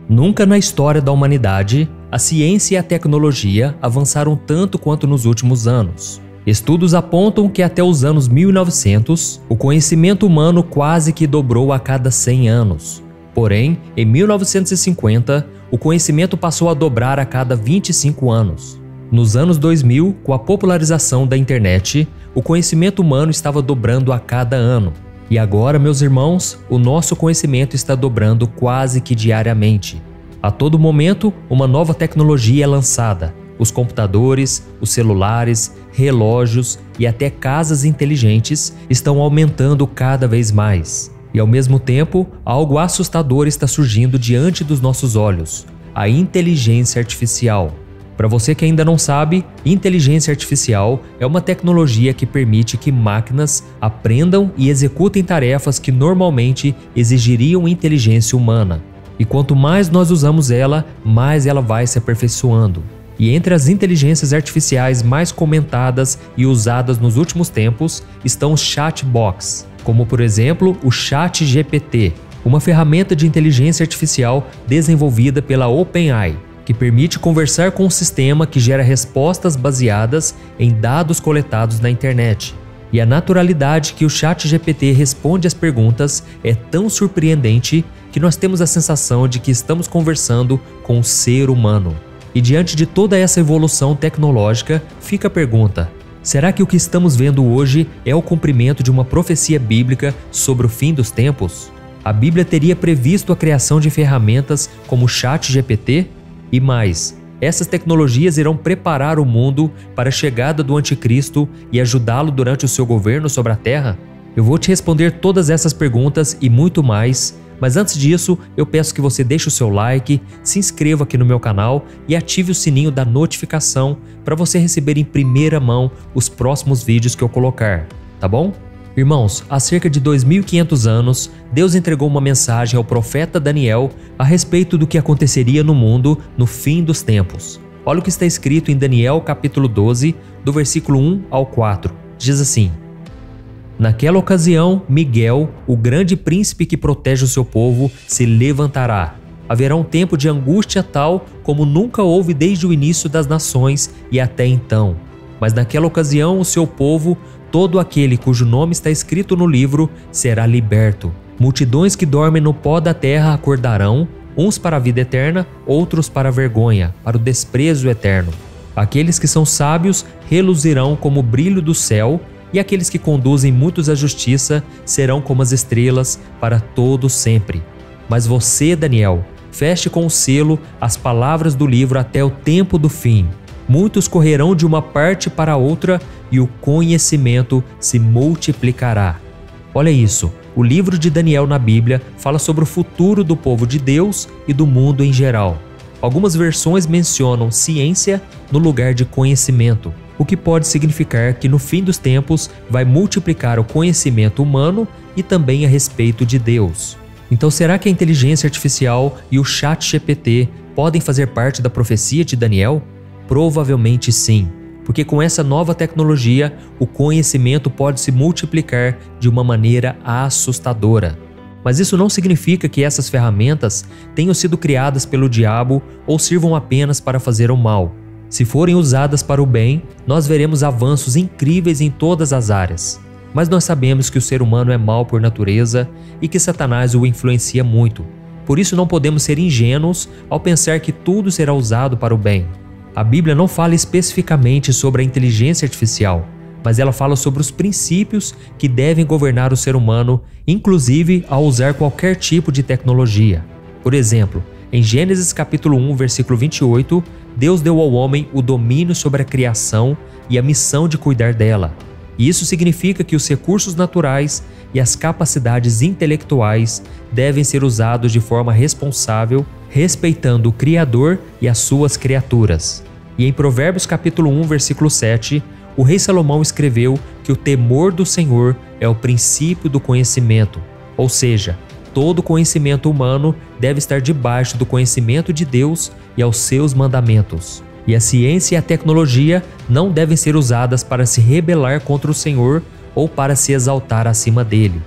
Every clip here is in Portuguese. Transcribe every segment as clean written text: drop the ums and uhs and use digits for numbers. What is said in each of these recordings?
Nunca na história da humanidade, a ciência e a tecnologia avançaram tanto quanto nos últimos anos. Estudos apontam que até os anos 1900, o conhecimento humano quase que dobrou a cada 100 anos. Porém, em 1950, o conhecimento passou a dobrar a cada 25 anos. Nos anos 2000, com a popularização da internet, o conhecimento humano estava dobrando a cada ano. E agora, meus irmãos, o nosso conhecimento está dobrando quase que diariamente. A todo momento, uma nova tecnologia é lançada. Os computadores, os celulares, relógios e até casas inteligentes estão aumentando cada vez mais. E ao mesmo tempo, algo assustador está surgindo diante dos nossos olhos: a inteligência artificial. Para você que ainda não sabe, inteligência artificial é uma tecnologia que permite que máquinas aprendam e executem tarefas que normalmente exigiriam inteligência humana. E quanto mais nós usamos ela, mais ela vai se aperfeiçoando. E entre as inteligências artificiais mais comentadas e usadas nos últimos tempos estão os chatbots, como por exemplo o ChatGPT, uma ferramenta de inteligência artificial desenvolvida pela OpenAI, que permite conversar com um sistema que gera respostas baseadas em dados coletados na internet. E a naturalidade que o ChatGPT responde às perguntas é tão surpreendente que nós temos a sensação de que estamos conversando com um ser humano. E diante de toda essa evolução tecnológica, fica a pergunta: será que o que estamos vendo hoje é o cumprimento de uma profecia bíblica sobre o fim dos tempos? A Bíblia teria previsto a criação de ferramentas como o ChatGPT? E mais, essas tecnologias irão preparar o mundo para a chegada do anticristo e ajudá-lo durante o seu governo sobre a terra? Eu vou te responder todas essas perguntas e muito mais, mas antes disso, eu peço que você deixe o seu like, se inscreva aqui no meu canal e ative o sininho da notificação para você receber em primeira mão os próximos vídeos que eu colocar, tá bom? Irmãos, há cerca de 2.500 anos, Deus entregou uma mensagem ao profeta Daniel a respeito do que aconteceria no mundo no fim dos tempos. Olha o que está escrito em Daniel capítulo 12, do versículo 1 ao 4. Diz assim: naquela ocasião, Miguel, o grande príncipe que protege o seu povo, se levantará. Haverá um tempo de angústia tal como nunca houve desde o início das nações e até então. Mas naquela ocasião o seu povo, todo aquele cujo nome está escrito no livro, será liberto. Multidões que dormem no pó da terra acordarão, uns para a vida eterna, outros para a vergonha, para o desprezo eterno. Aqueles que são sábios reluzirão como o brilho do céu, e aqueles que conduzem muitos à justiça serão como as estrelas para todo sempre. Mas você, Daniel, feche com o selo as palavras do livro até o tempo do fim. Muitos correrão de uma parte para outra e o conhecimento se multiplicará. Olha isso, o livro de Daniel na Bíblia fala sobre o futuro do povo de Deus e do mundo em geral. Algumas versões mencionam ciência no lugar de conhecimento, o que pode significar que no fim dos tempos vai multiplicar o conhecimento humano e também a respeito de Deus. Então será que a inteligência artificial e o ChatGPT podem fazer parte da profecia de Daniel? Provavelmente sim, porque com essa nova tecnologia o conhecimento pode se multiplicar de uma maneira assustadora. Mas isso não significa que essas ferramentas tenham sido criadas pelo diabo ou sirvam apenas para fazer o mal. Se forem usadas para o bem, nós veremos avanços incríveis em todas as áreas. Mas nós sabemos que o ser humano é mau por natureza e que Satanás o influencia muito. Por isso não podemos ser ingênuos ao pensar que tudo será usado para o bem. A Bíblia não fala especificamente sobre a inteligência artificial, mas ela fala sobre os princípios que devem governar o ser humano, inclusive ao usar qualquer tipo de tecnologia. Por exemplo, em Gênesis capítulo 1, versículo 28, Deus deu ao homem o domínio sobre a criação e a missão de cuidar dela. E isso significa que os recursos naturais e as capacidades intelectuais devem ser usados de forma responsável, respeitando o Criador e as suas criaturas. E em Provérbios capítulo 1, versículo 7, o rei Salomão escreveu que o temor do Senhor é o princípio do conhecimento, ou seja, todo conhecimento humano deve estar debaixo do conhecimento de Deus e aos seus mandamentos. E a ciência e a tecnologia não devem ser usadas para se rebelar contra o Senhor ou para se exaltar acima dele.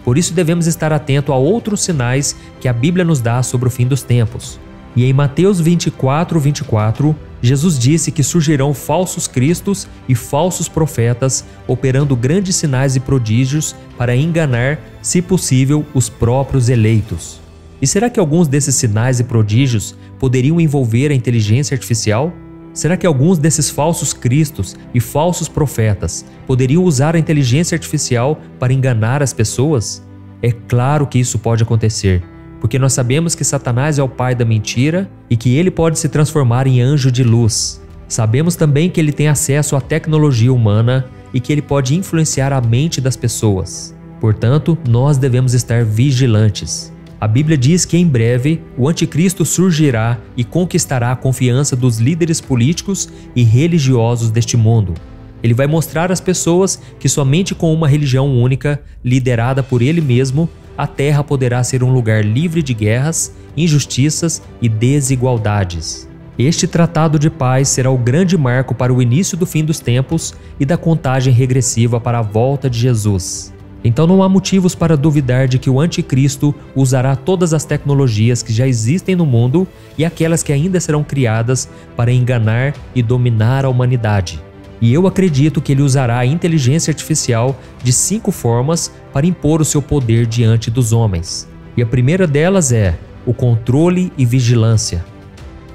Por isso devemos estar atentos a outros sinais que a Bíblia nos dá sobre o fim dos tempos. E em Mateus 24:24, Jesus disse que surgirão falsos cristos e falsos profetas, operando grandes sinais e prodígios para enganar, se possível, os próprios eleitos. E será que alguns desses sinais e prodígios poderiam envolver a inteligência artificial? Será que alguns desses falsos cristos e falsos profetas poderiam usar a inteligência artificial para enganar as pessoas? É claro que isso pode acontecer, porque nós sabemos que Satanás é o pai da mentira e que ele pode se transformar em anjo de luz. Sabemos também que ele tem acesso à tecnologia humana e que ele pode influenciar a mente das pessoas. Portanto, nós devemos estar vigilantes. A Bíblia diz que em breve o anticristo surgirá e conquistará a confiança dos líderes políticos e religiosos deste mundo. Ele vai mostrar às pessoas que somente com uma religião única, liderada por ele mesmo, a terra poderá ser um lugar livre de guerras, injustiças e desigualdades. Este tratado de paz será o grande marco para o início do fim dos tempos e da contagem regressiva para a volta de Jesus. Então não há motivos para duvidar de que o anticristo usará todas as tecnologias que já existem no mundo e aquelas que ainda serão criadas para enganar e dominar a humanidade. E eu acredito que ele usará a inteligência artificial de 5 formas para impor o seu poder diante dos homens. E a primeira delas é o controle e vigilância.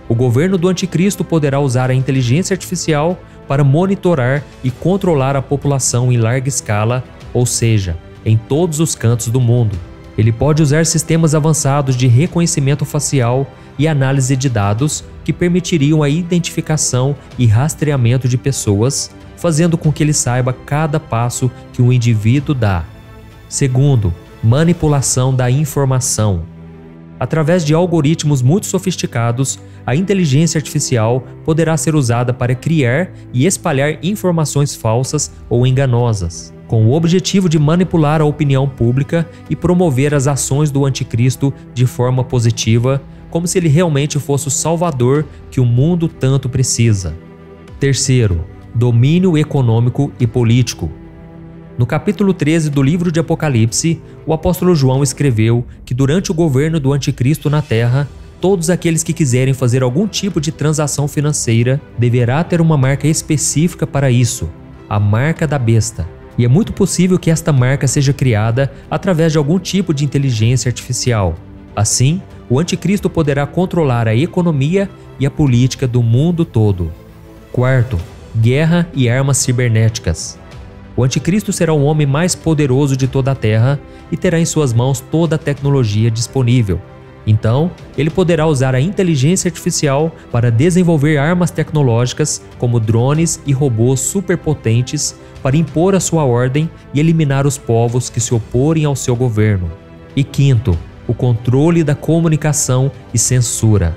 O governo do anticristo poderá usar a inteligência artificial para monitorar e controlar a população em larga escala, ou seja, em todos os cantos do mundo. Ele pode usar sistemas avançados de reconhecimento facial e análise de dados que permitiriam a identificação e rastreamento de pessoas, fazendo com que ele saiba cada passo que um indivíduo dá. Segundo, manipulação da informação. Através de algoritmos muito sofisticados, a inteligência artificial poderá ser usada para criar e espalhar informações falsas ou enganosas, com o objetivo de manipular a opinião pública e promover as ações do anticristo de forma positiva, como se ele realmente fosse o salvador que o mundo tanto precisa. Terceiro, domínio econômico e político. No capítulo 13 do livro de Apocalipse, o apóstolo João escreveu que durante o governo do anticristo na terra, todos aqueles que quiserem fazer algum tipo de transação financeira deverá ter uma marca específica para isso, a marca da besta. E é muito possível que esta marca seja criada através de algum tipo de inteligência artificial. Assim, o anticristo poderá controlar a economia e a política do mundo todo. Quarto, guerra e armas cibernéticas. O anticristo será o homem mais poderoso de toda a terra e terá em suas mãos toda a tecnologia disponível. Então, ele poderá usar a inteligência artificial para desenvolver armas tecnológicas como drones e robôs superpotentes para impor a sua ordem e eliminar os povos que se oporem ao seu governo. E quinto, o controle da comunicação e censura.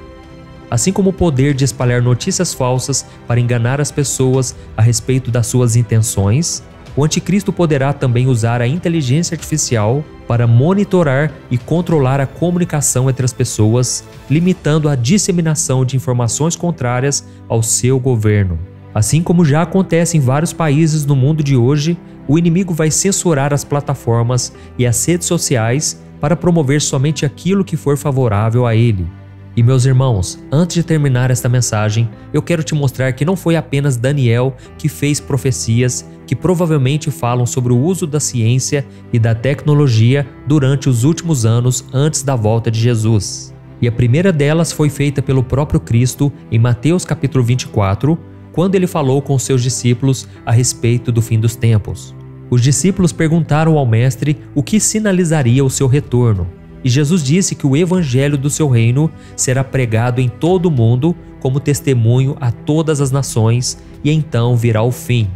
Assim como o poder de espalhar notícias falsas para enganar as pessoas a respeito das suas intenções, o anticristo poderá também usar a inteligência artificial para monitorar e controlar a comunicação entre as pessoas, limitando a disseminação de informações contrárias ao seu governo. Assim como já acontece em vários países no mundo de hoje, o inimigo vai censurar as plataformas e as redes sociais para promover somente aquilo que for favorável a ele. E meus irmãos, antes de terminar esta mensagem, eu quero te mostrar que não foi apenas Daniel que fez profecias que provavelmente falam sobre o uso da ciência e da tecnologia durante os últimos anos antes da volta de Jesus. E a primeira delas foi feita pelo próprio Cristo em Mateus capítulo 24, quando ele falou com seus discípulos a respeito do fim dos tempos. Os discípulos perguntaram ao mestre o que sinalizaria o seu retorno. E Jesus disse que o evangelho do seu reino será pregado em todo o mundo como testemunho a todas as nações, e então virá o fim.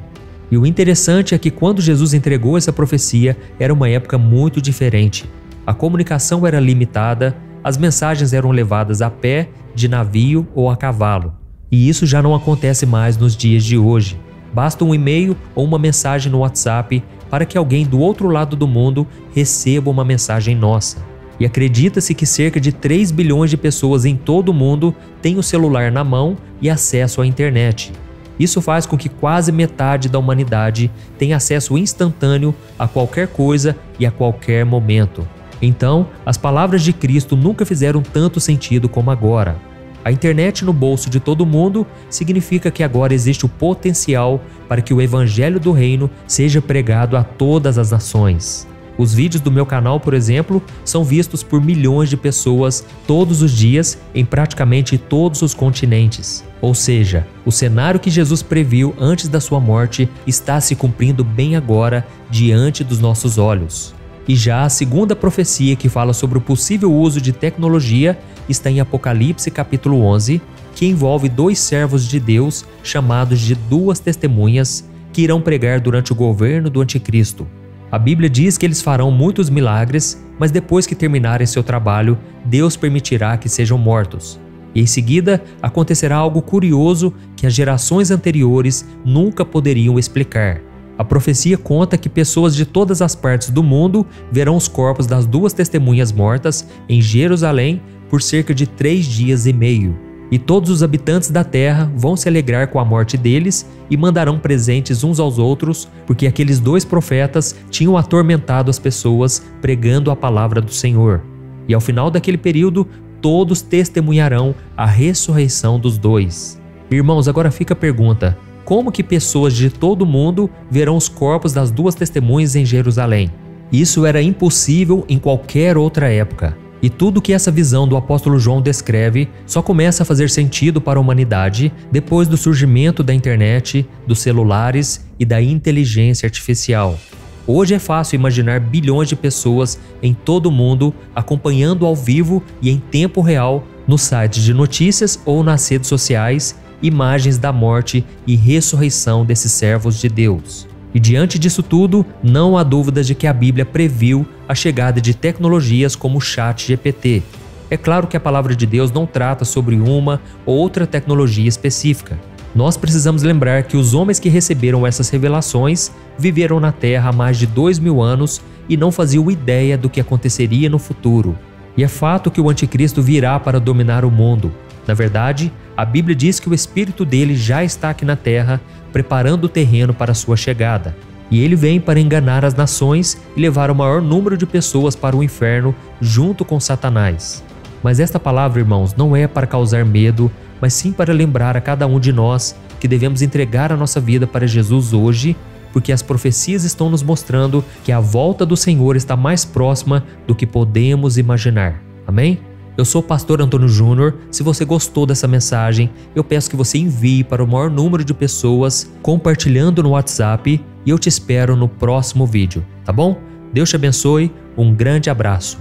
E o interessante é que quando Jesus entregou essa profecia, era uma época muito diferente. A comunicação era limitada, as mensagens eram levadas a pé, de navio ou a cavalo. E isso já não acontece mais nos dias de hoje. Basta um e-mail ou uma mensagem no WhatsApp para que alguém do outro lado do mundo receba uma mensagem nossa. E acredita-se que cerca de 3 bilhões de pessoas em todo o mundo têm o celular na mão e acesso à internet. Isso faz com que quase metade da humanidade tenha acesso instantâneo a qualquer coisa e a qualquer momento. Então, as palavras de Cristo nunca fizeram tanto sentido como agora. A internet no bolso de todo mundo significa que agora existe o potencial para que o evangelho do reino seja pregado a todas as nações. Os vídeos do meu canal, por exemplo, são vistos por milhões de pessoas todos os dias em praticamente todos os continentes. Ou seja, o cenário que Jesus previu antes da sua morte está se cumprindo bem agora diante dos nossos olhos. E já a segunda profecia que fala sobre o possível uso de tecnologia está em Apocalipse capítulo 11, que envolve 2 servos de Deus chamados de 2 testemunhas que irão pregar durante o governo do anticristo. A Bíblia diz que eles farão muitos milagres, mas depois que terminarem seu trabalho, Deus permitirá que sejam mortos. E em seguida, acontecerá algo curioso que as gerações anteriores nunca poderiam explicar. A profecia conta que pessoas de todas as partes do mundo verão os corpos das 2 testemunhas mortas em Jerusalém por cerca de 3 dias e meio. E todos os habitantes da terra vão se alegrar com a morte deles e mandarão presentes uns aos outros, porque aqueles 2 profetas tinham atormentado as pessoas pregando a palavra do Senhor. E ao final daquele período, todos testemunharão a ressurreição dos 2. Irmãos, agora fica a pergunta: como que pessoas de todo o mundo verão os corpos das 2 testemunhas em Jerusalém? Isso era impossível em qualquer outra época. E tudo que essa visão do apóstolo João descreve só começa a fazer sentido para a humanidade depois do surgimento da internet, dos celulares e da inteligência artificial. Hoje é fácil imaginar bilhões de pessoas em todo o mundo acompanhando ao vivo e em tempo real nos sites de notícias ou nas redes sociais imagens da morte e ressurreição desses servos de Deus. E diante disso tudo, não há dúvidas de que a Bíblia previu a chegada de tecnologias como o ChatGPT. É claro que a palavra de Deus não trata sobre uma ou outra tecnologia específica. Nós precisamos lembrar que os homens que receberam essas revelações viveram na Terra há mais de 2000 anos e não faziam ideia do que aconteceria no futuro. E é fato que o anticristo virá para dominar o mundo. Na verdade, a Bíblia diz que o espírito dele já está aqui na terra, preparando o terreno para sua chegada. E ele vem para enganar as nações e levar o maior número de pessoas para o inferno junto com Satanás. Mas esta palavra, irmãos, não é para causar medo, mas sim para lembrar a cada um de nós que devemos entregar a nossa vida para Jesus hoje, porque as profecias estão nos mostrando que a volta do Senhor está mais próxima do que podemos imaginar. Amém? Eu sou o pastor Antônio Júnior. Se você gostou dessa mensagem, eu peço que você envie para o maior número de pessoas, compartilhando no WhatsApp, e eu te espero no próximo vídeo, tá bom? Deus te abençoe, um grande abraço.